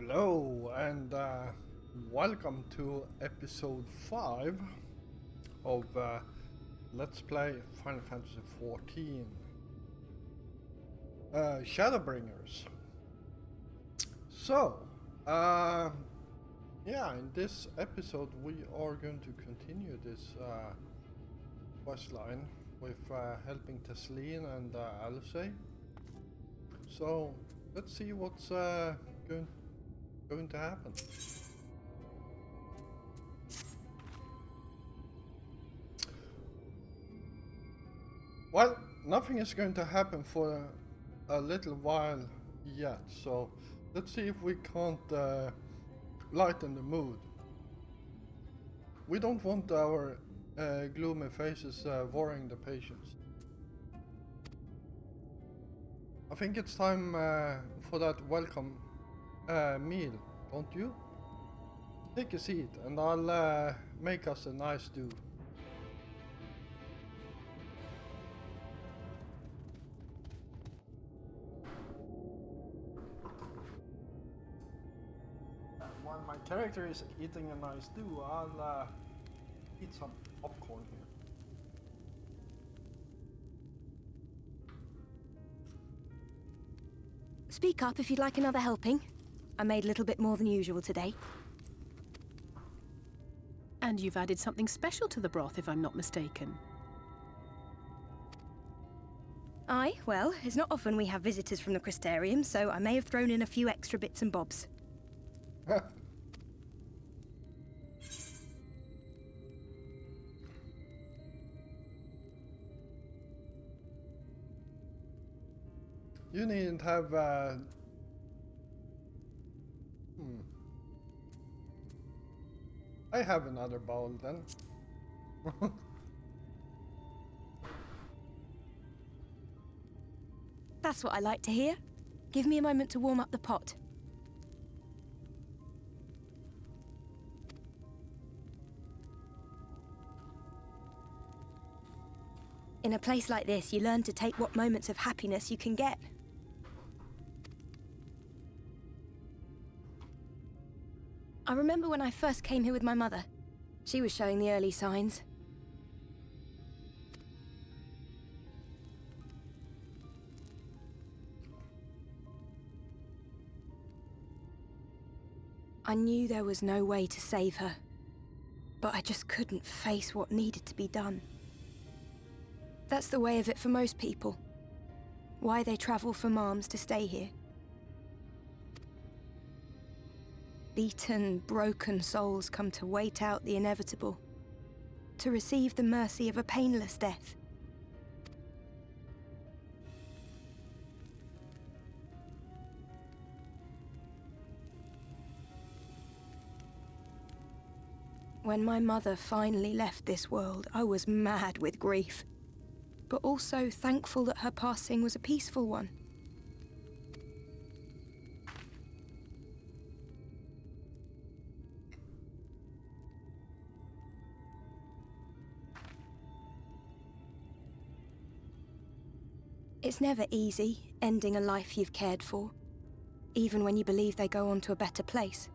Hello and welcome to episode 5 of Let's Play Final Fantasy XIV Shadowbringers. So, yeah, in this episode we are going to continue this quest line with helping Tesleen and Alice. So, let's see what's going to happen. Well, nothing is going to happen for a little while yet, so let's see if we can't lighten the mood. We don't want our gloomy faces worrying the patients. I think it's time for that welcome meal, don't you? Take a seat and I'll make us a nice stew. While my character is eating a nice stew, I'll eat some popcorn here. Speak up if you'd like another helping. I made a little bit more than usual today. And you've added something special to the broth, if I'm not mistaken. Aye, well, it's not often we have visitors from the Crystarium, so I may have thrown in a few extra bits and bobs. You needn't have I have another bowl then. That's what I like to hear. Give me a moment to warm up the pot. In a place like this, you learn to take what moments of happiness you can get. I remember when I first came here with my mother. She was showing the early signs. I knew there was no way to save her, but I just couldn't face what needed to be done. That's the way of it for most people. Why they travel from arms to stay here. Beaten, broken souls come to wait out the inevitable, to receive the mercy of a painless death. When my mother finally left this world, I was mad with grief, but also thankful that her passing was a peaceful one. It's never easy, ending a life you've cared for, even when you believe they go on to a better place.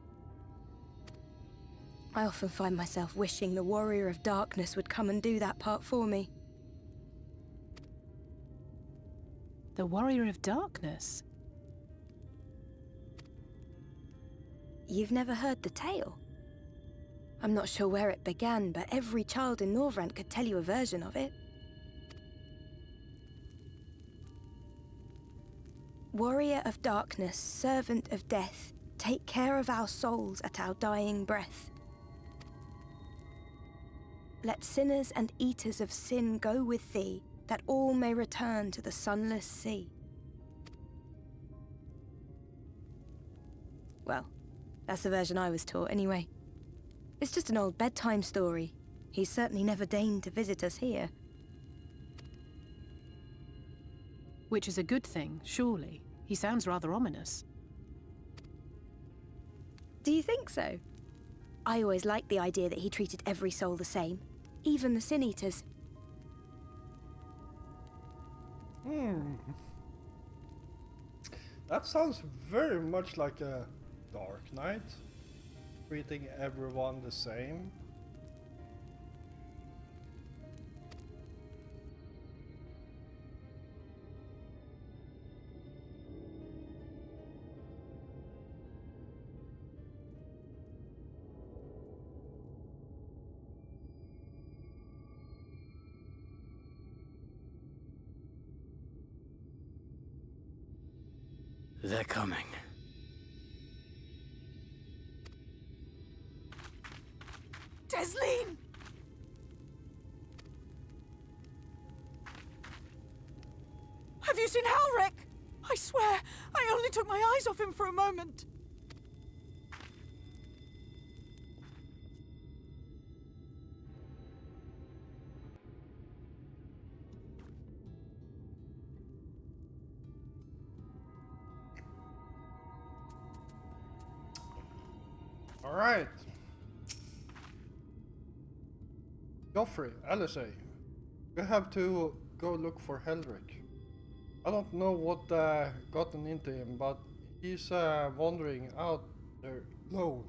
I often find myself wishing the Warrior of Darkness would come and do that part for me. The Warrior of Darkness? You've never heard the tale? I'm not sure where it began, but every child in Norvrant could tell you a version of it. Warrior of Darkness, servant of death, take care of our souls at our dying breath. Let sinners and eaters of sin go with thee, that all may return to the sunless sea. Well, that's the version I was taught anyway. It's just an old bedtime story. He's certainly never deigned to visit us here. Which is a good thing, surely. He sounds rather ominous. Do you think so? I always liked the idea that he treated every soul the same, even the Sin Eaters. That sounds very much like a Dark Knight, treating everyone the same. They're coming. Desleen! Have you seen Halric? I swear, I only took my eyes off him for a moment. All right. Joffrey, Alizé, we have to go look for Helric. I don't know what gotten into him, but he's wandering out there alone.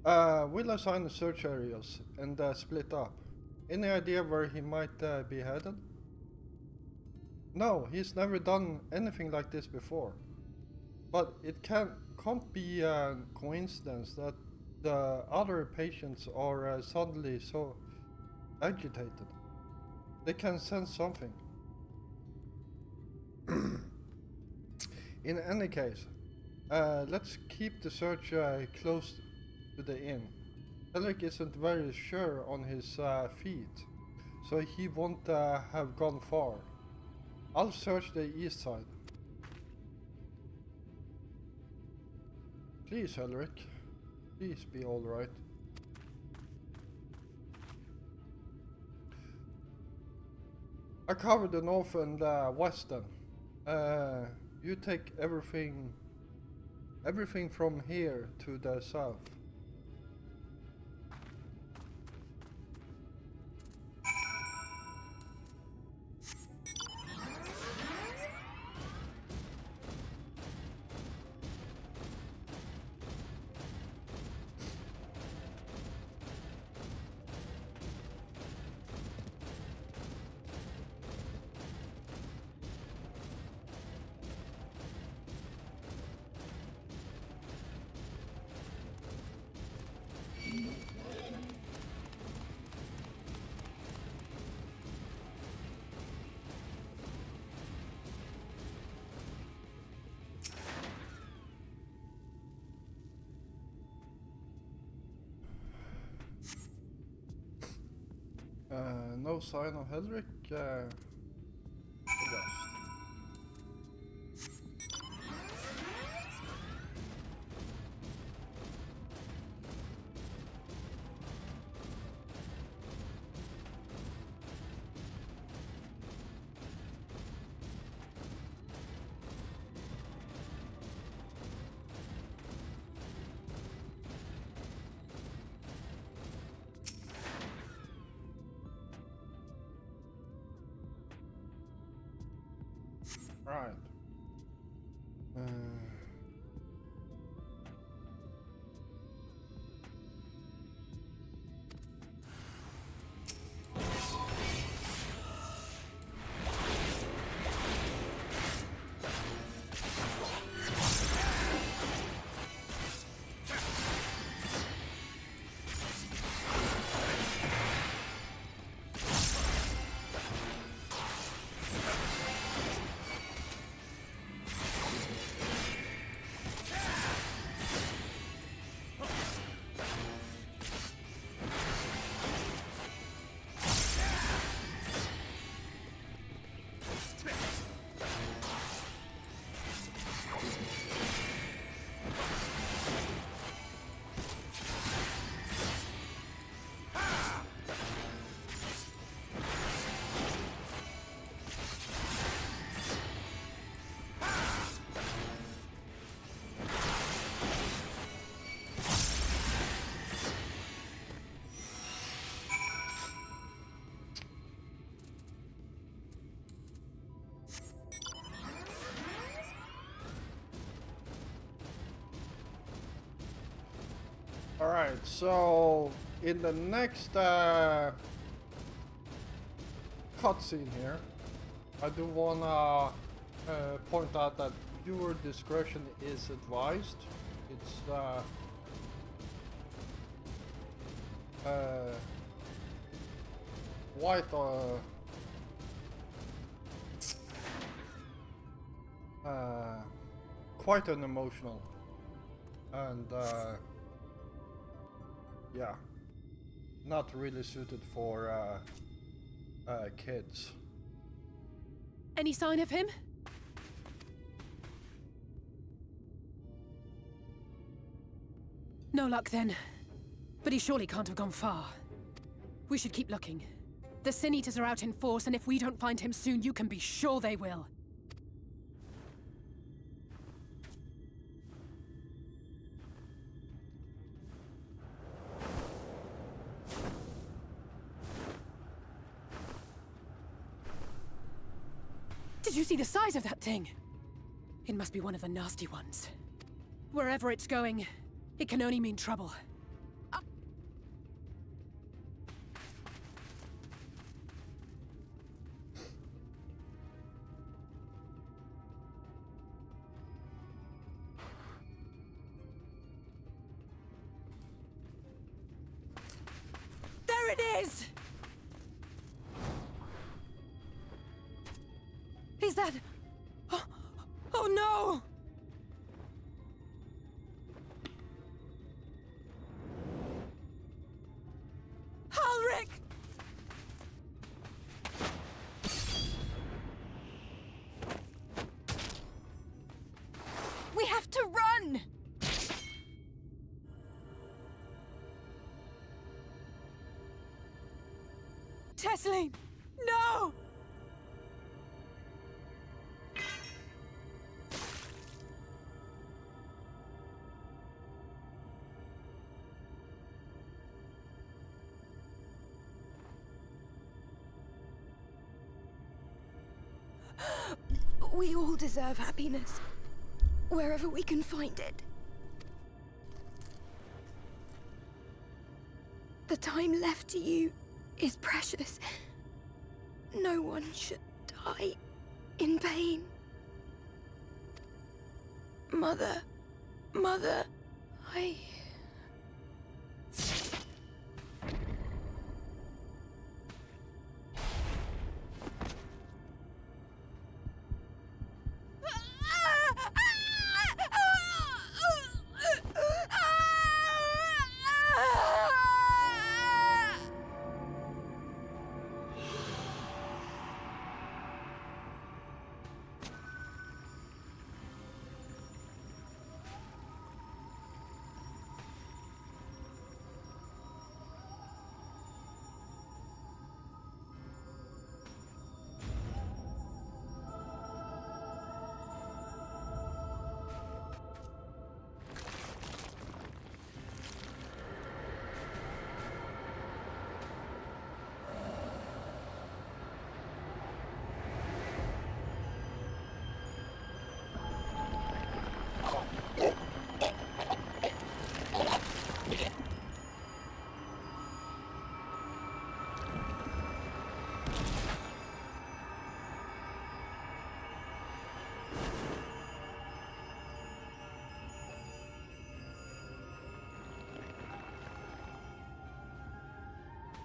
We'll assign the search areas and split up. Any idea where he might be headed? No, he's never done anything like this before. But it can't be a coincidence that the other patients are suddenly so agitated. They can sense something. In any case, let's keep the search close to the inn. Helric isn't very sure on his feet, so he won't have gone far. I'll search the east side. Please, Helric. Please be alright. I covered the north and west then. You take everything from here to the south. No sign of Helric. West. Right. Alright, so in the next cutscene here, I do wanna point out that viewer discretion is advised. It's quite quite an emotional and yeah, not really suited for kids. Any sign of him? No luck then. But he surely can't have gone far. We should keep looking. The Sin Eaters are out in force, and if we don't find him soon, you can be sure they will. Did you see the size of that thing? It must be one of the nasty ones. Wherever it's going, it can only mean trouble. There it is! Is that... Oh no! Halric! We have to run! Tessline! No! We all deserve happiness, wherever we can find it. The time left to you is precious. No one should die in pain. Mother, I...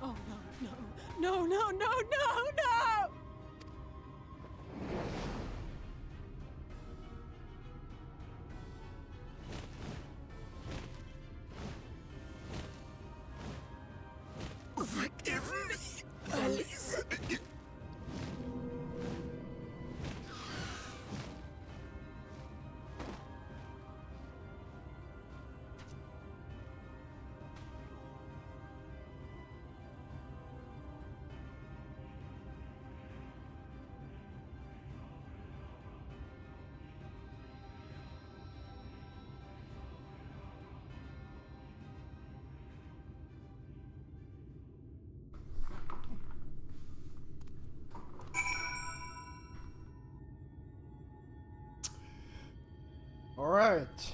Oh, no, no, no, no, no, no! Forgive me, Alice. Alright.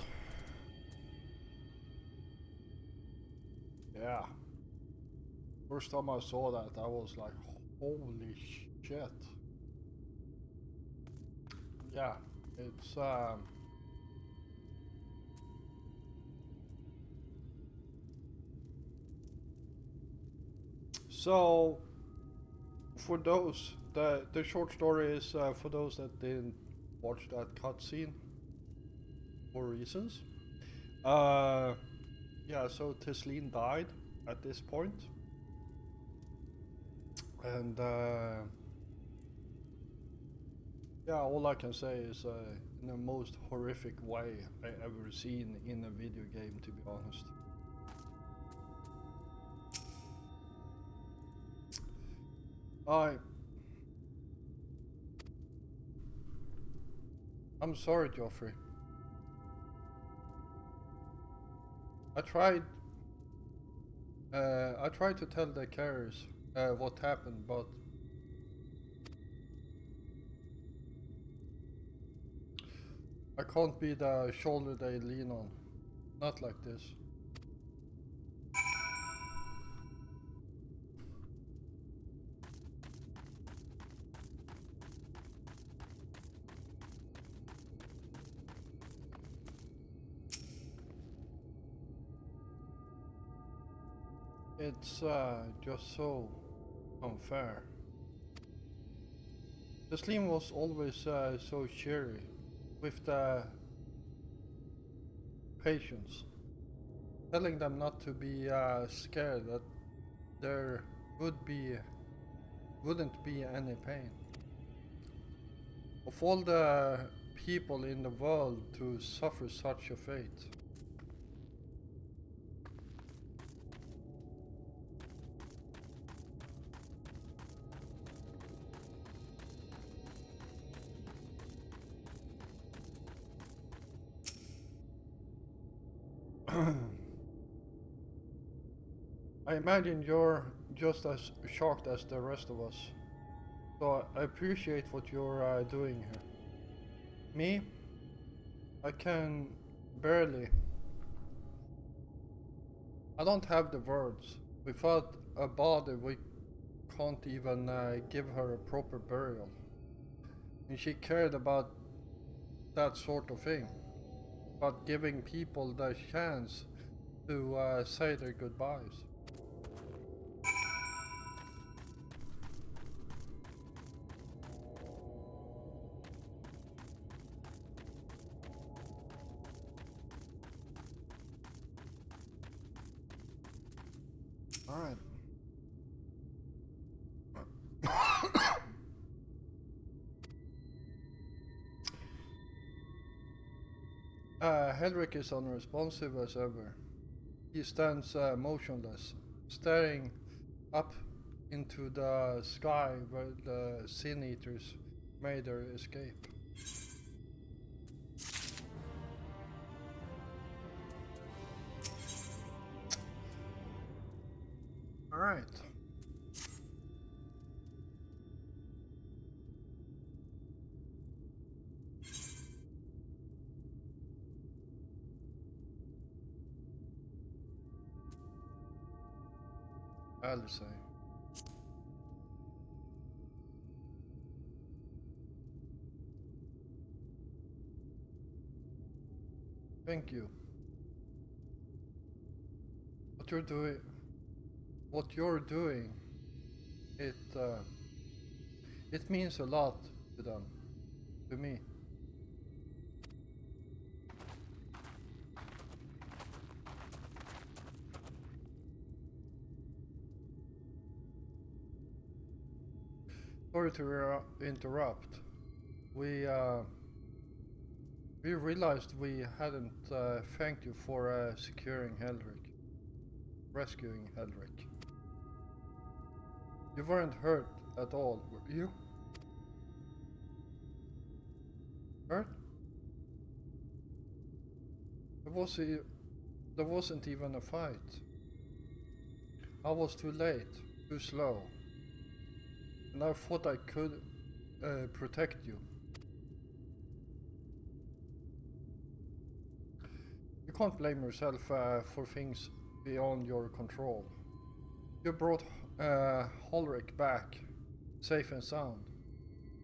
yeah. First time I saw that, I was like, holy shit. Yeah, it's so for those, the short story is for those that didn't watch that cutscene for reasons. Yeah, so Tesleen died at this point, and yeah, all I can say is in the most horrific way I ever seen in a video game, to be honest. I'm sorry, Joffrey. I tried. I tried to tell the carriers what happened, but I can't be the shoulder they lean on. Not like this. It's just so unfair. The Slim was always so cheery with the patients, telling them not to be scared, that there wouldn't be any pain. Of all the people in the world to suffer such a fate. I imagine you're just as shocked as the rest of us, so I appreciate what you're doing here. Me? I can barely. I don't have the words. Without a body, we can't even give her a proper burial. And she cared about that sort of thing, about giving people the chance to say their goodbyes. Alright. Hedrick is unresponsive as ever. He stands motionless, staring up into the sky where the Sin Eaters made their escape. Alright. I'll say. Thank you. What you're doing, it it means a lot to them, to me. Sorry to interrupt. We we realized we hadn't thanked you for securing Heldrick, rescuing Heldrick. You weren't hurt at all, were you? Hurt? There wasn't even a fight. I was too late, too slow. And I thought I could protect you. You can't blame yourself for things beyond your control. You brought Ulrich back, safe and sound.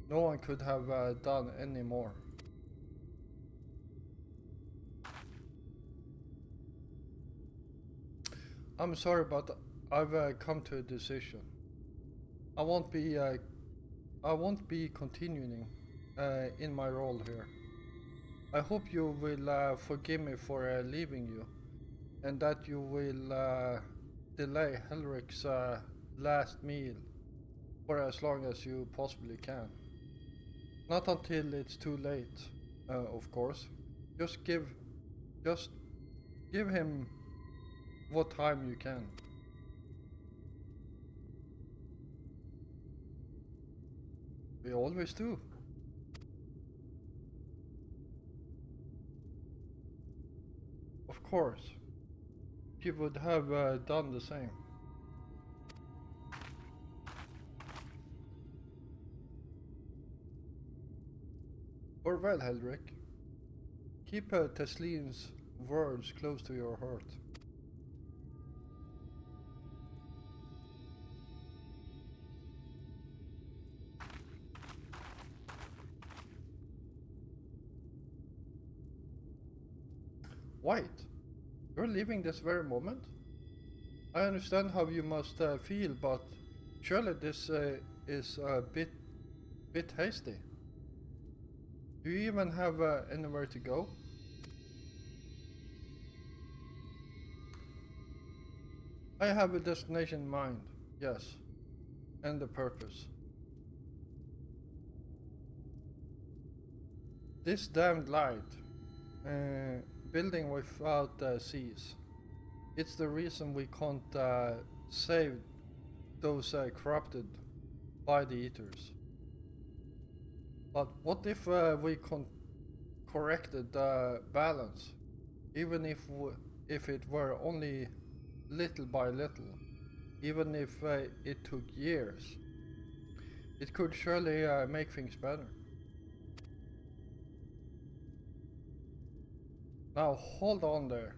No one could have done any more. I'm sorry, but I've come to a decision. I won't be continuing in my role here. I hope you will forgive me for leaving you, and that you will delay Helric's last meal for as long as you possibly can. Not until it's too late, of course. Just give him what time you can. We always do. Of course. He would have done the same. Farewell, Helric. Keep Teslin's words close to your heart. Wait, you're leaving this very moment? I understand how you must feel, but surely this is a bit hasty. Do you even have anywhere to go? I have a destination in mind, yes, and a purpose. This damned light, building without seas. It's the reason we can't save those corrupted by the eaters. But what if we corrected the balance, even if it were only little by little, even if it took years? It could surely make things better. Now hold on there.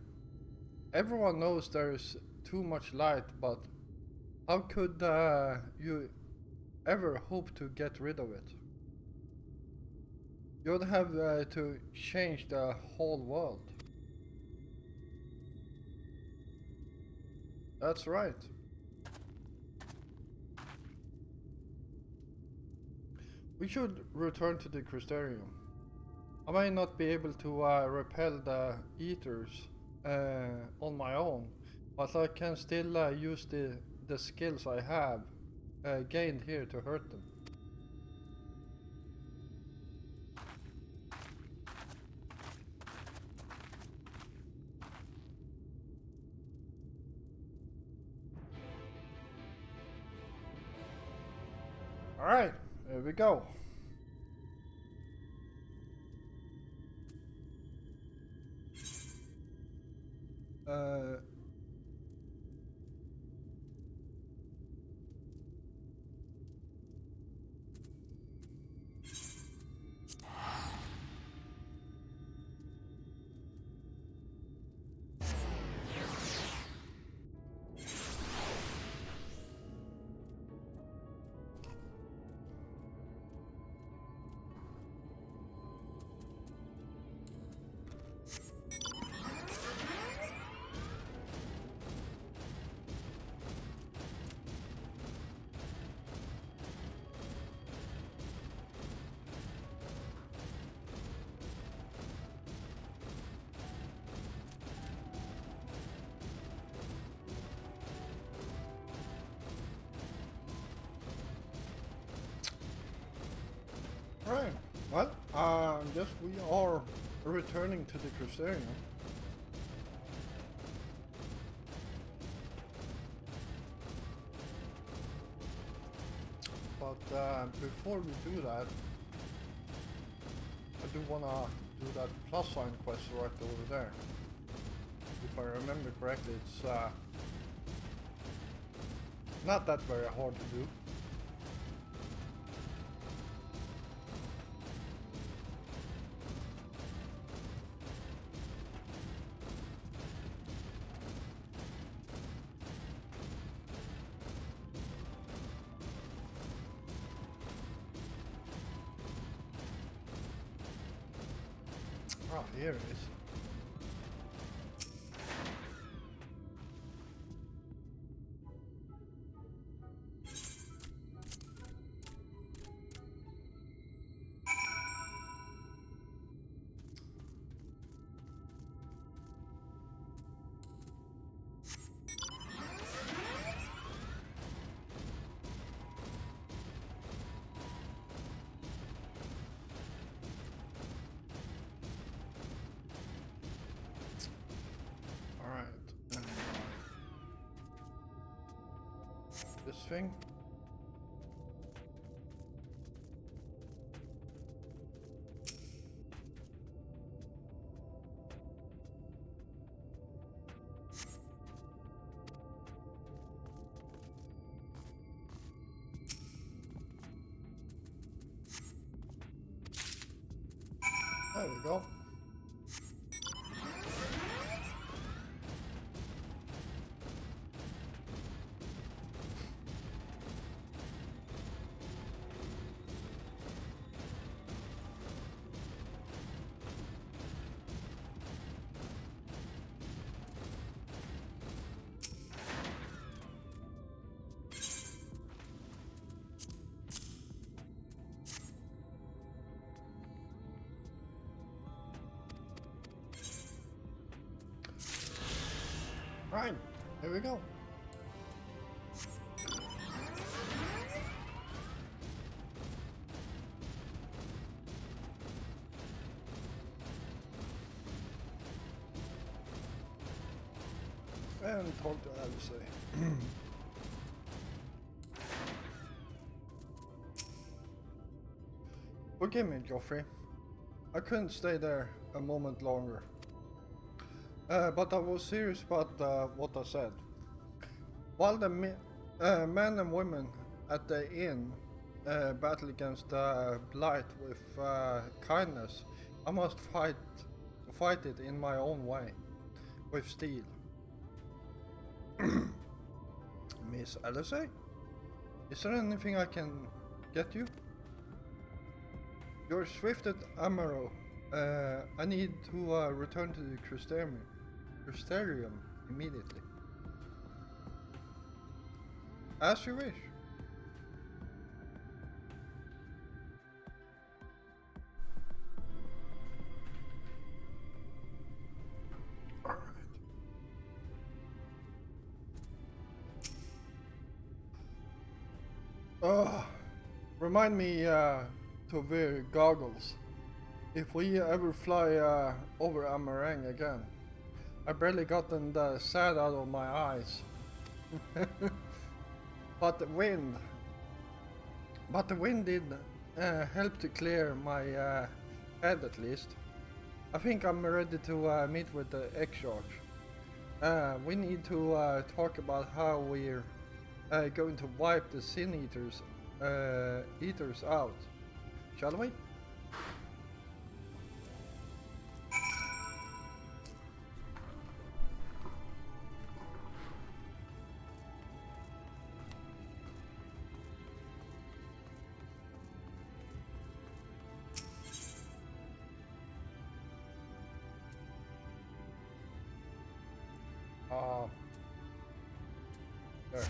Everyone knows there's too much light, but how could you ever hope to get rid of it? You'd have to change the whole world. That's right. We should return to the Crystarium. I may not be able to repel the eaters on my own, but I can still use the skills I have gained here to hurt them. Alright, here we go. Right. Well, guess we are returning to the Crystarium. But before we do that, I do wanna do that plus sign quest right over there. If I remember correctly, it's not that very hard to do. Ah, here it is. This thing. There we go. Right, here we go. And talk to Alice. Forgive me, Joffrey. I couldn't stay there a moment longer. But I was serious about what I said. While the men and women at the inn battle against blight with kindness, I must fight it in my own way, with steel. Miss Alice, is there anything I can get you? You're swifted Amaro. I need to return to the Crystarium immediately. As you wish. Remind me to wear goggles if we ever fly over Amarang again. I barely gotten the sand out of my eyes. But the wind did help to clear my head at least. I think I'm ready to meet with the XIV. We need to talk about how we're going to wipe the Sin Eaters out, shall we? There.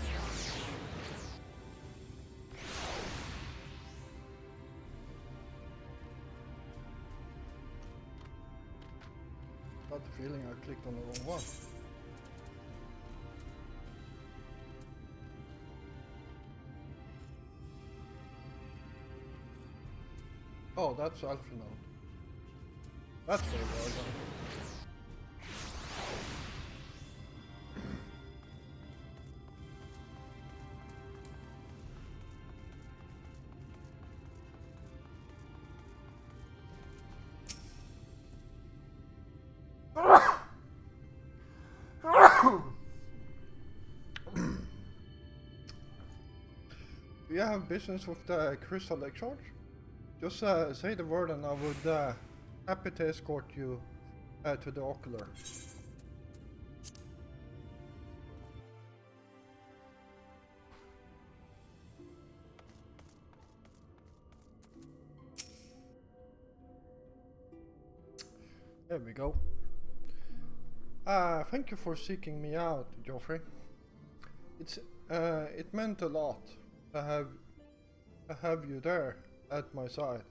Got the feeling I clicked on the wrong one. Oh, that's Alpha Node. That's very well done. Do you have business with the Crystal Exchange? Just say the word and I would happy to escort you to the Ocular. There we go. Thank you for seeking me out, Geoffrey. It meant a lot to have you there at my side.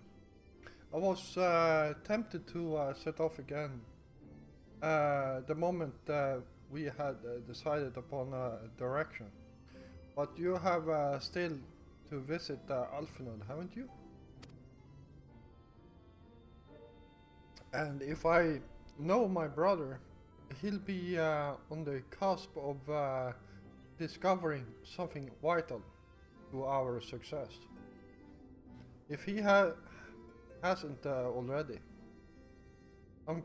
I was tempted to set off again the moment we had decided upon a direction. But you have still to visit Alphenod, haven't you? And if I know my brother, he'll be on the cusp of discovering something vital to our success. If he hasn't already, I'm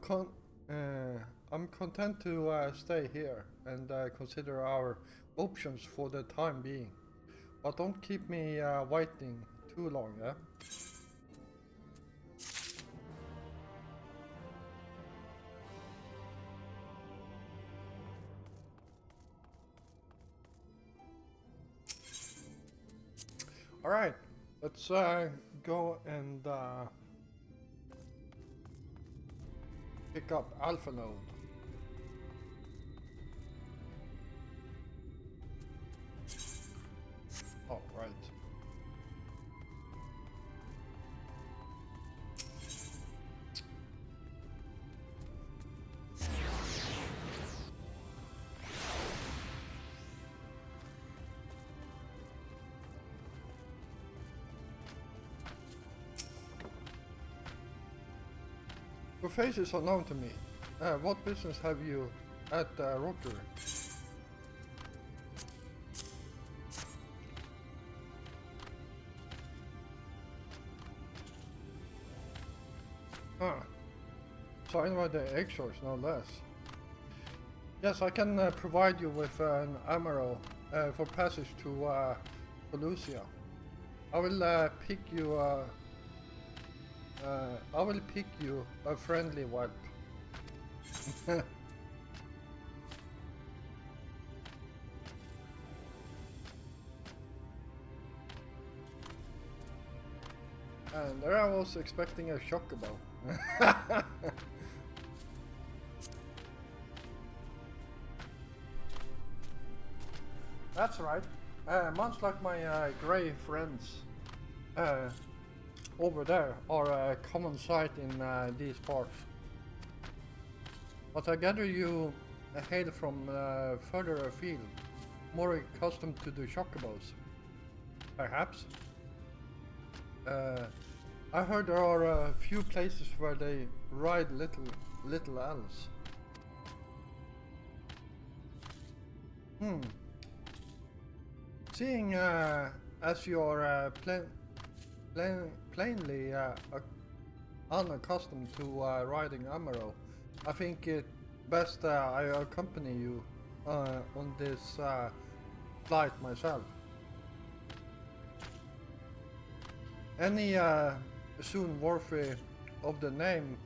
content to stay here and consider our options for the time being. But don't keep me waiting too long, yeah? Alright, let's go and pick up Alphenode. Oh, right. Your face is unknown to me. What business have you at Rotary? Signed by the XIVs, no less. Yes, I can provide you with an ammo for passage to Pelusia. I will pick you a friendly wipe. And there I was expecting a chocobo. That's right. Much like my grey friends over there are a common sight in these parts. But I gather you hail from further afield, more accustomed to the chocobos. Perhaps? I heard there are a few places where they ride little elves. Seeing as you are plainly unaccustomed to riding Amaro, I think it best I accompany you on this flight myself. Any soon worthy of the name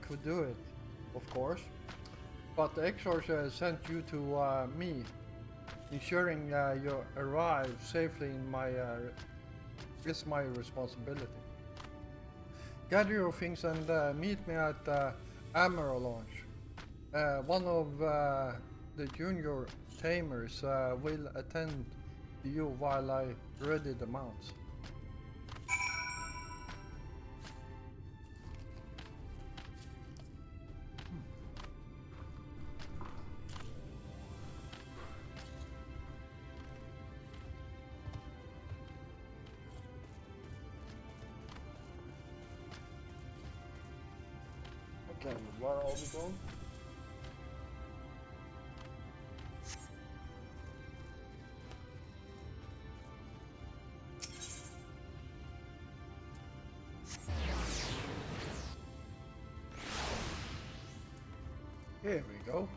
could do it, of course, but the XIVs sent you to me, ensuring you arrive safely in my is my responsibility. Gather your things and meet me at the Amaro Lounge. One of the junior tamers will attend to you while I ready the mounts. Okay, where are we going? Here we go.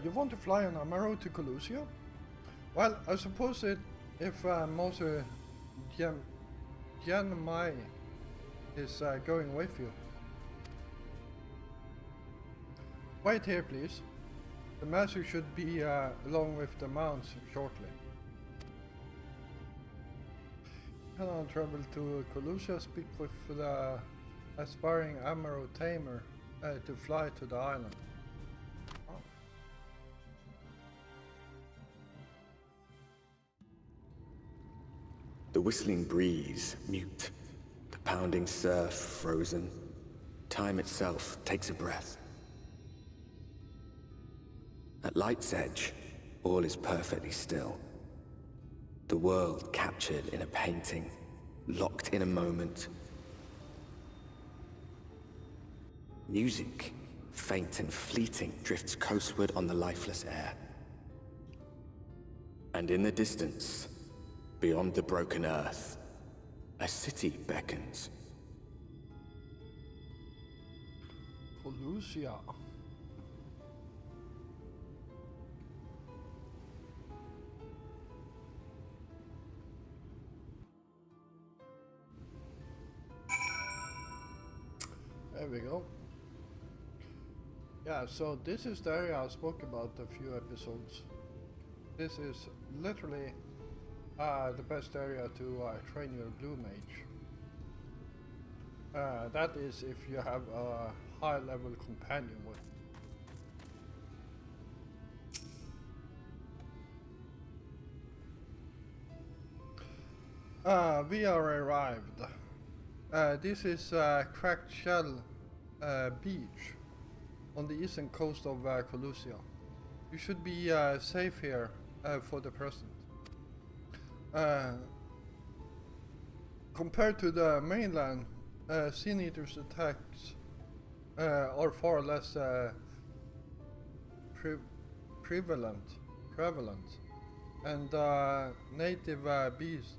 You want to fly an Amaro to Colusia? Well, I suppose if Mose Mai is going with you. Wait here, please. The master should be along with the mounts shortly. Can I travel to Colusia, speak with the aspiring Amaro Tamer to fly to the island? Oh. The whistling breeze, mute. The pounding surf, frozen. Time itself takes a breath. At light's edge, all is perfectly still. The world captured in a painting, locked in a moment. Music, faint and fleeting, drifts coastward on the lifeless air. And in the distance, beyond the broken earth, a city beckons. Colusia. There we go. Yeah, so this is the area I spoke about a few episodes. This is literally the best area to train your blue mage. That is if you have a high level companion with. We are arrived. This is Cracked Shell Beach on the eastern coast of Colusia. You should be safe here for the present. Compared to the mainland, Sin Eater's attacks are far less prevalent, and native beasts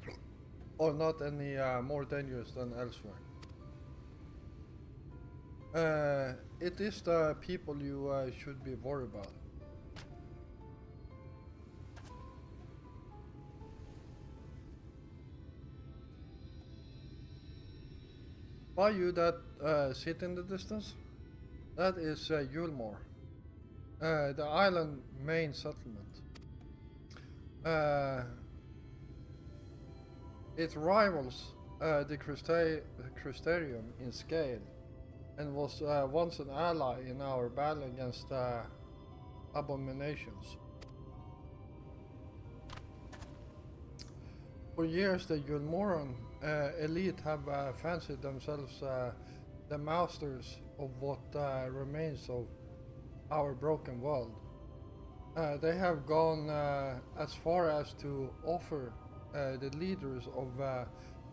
are not any more dangerous than elsewhere. It is the people you should be worried about. By you that sit in the distance, that is Yulmore, the island main settlement. It rivals the Crystarium in scale and was once an ally in our battle against abominations. For years the Yulmoran elite have fancied themselves the masters of what remains of our broken world. They have gone as far as to offer the leaders of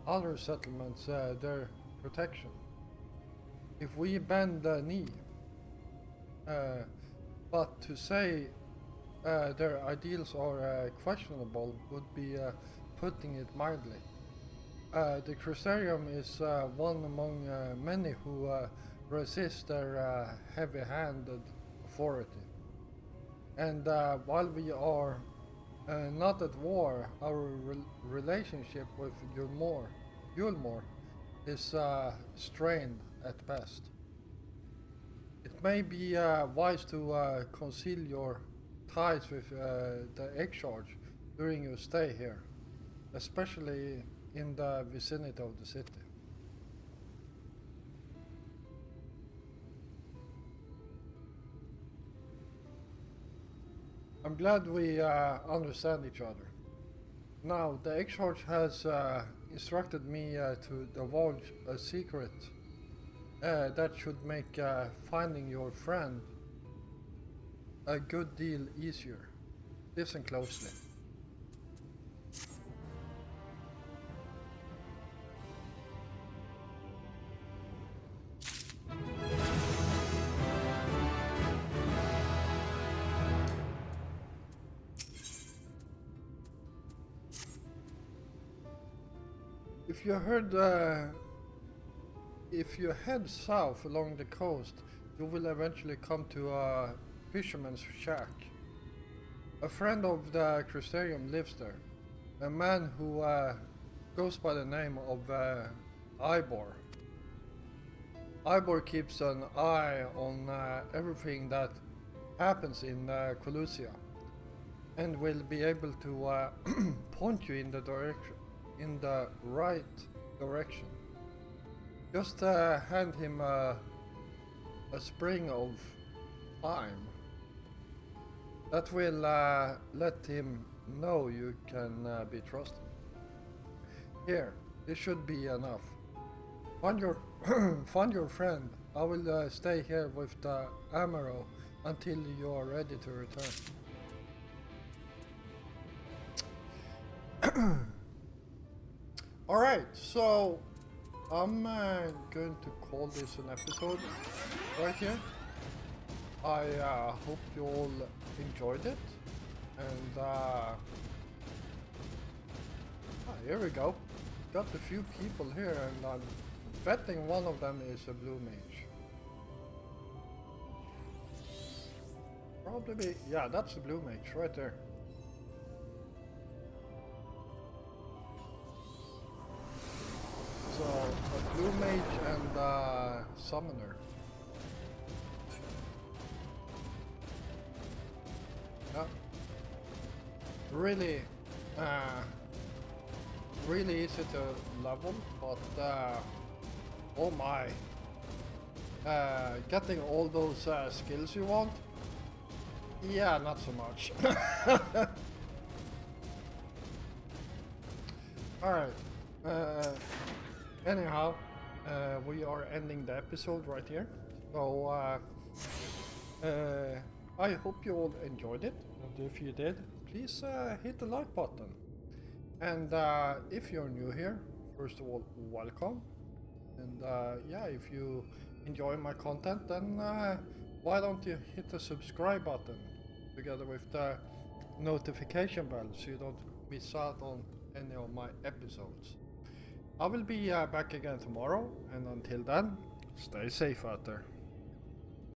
other settlements their protection. If we bend the knee, but to say their ideals are questionable would be putting it mildly. The Crystarium is one among many who resist their heavy-handed authority. And while we are not at war, our relationship with Yulmore is strained at best. It may be wise to conceal your ties with the XIV during your stay here, especially in the vicinity of the city. I'm glad we understand each other. Now, the XIV has instructed me to divulge a secret that should make finding your friend a good deal easier. Listen closely. If you head south along the coast, you will eventually come to a fisherman's shack. A friend of the Crystarium lives there, a man who goes by the name of Ivor. Ivor keeps an eye on everything that happens in Colusia, and will be able to point you in the right direction. Just hand him a spring of time. That will let him know you can be trusted. Here, this should be enough. Find your friend. I will stay here with the Amaro until you are ready to return. Alright, so I'm going to call this an episode right here. I hope you all enjoyed it, and here we go. Got a few people here, and I'm betting one of them is a blue mage. Probably, yeah, that's a blue mage right there. So, a blue mage and a summoner. Yeah. Really, really easy to level, but oh my. Getting all those skills you want? Yeah, not so much. Alright. Anyhow, we are ending the episode right here. So, I hope you all enjoyed it. And if you did, please hit the like button. And if you're new here, first of all, welcome. And yeah, if you enjoy my content, then why don't you hit the subscribe button together with the notification bell so you don't miss out on any of my episodes. I will be back again tomorrow, and until then, stay safe out there.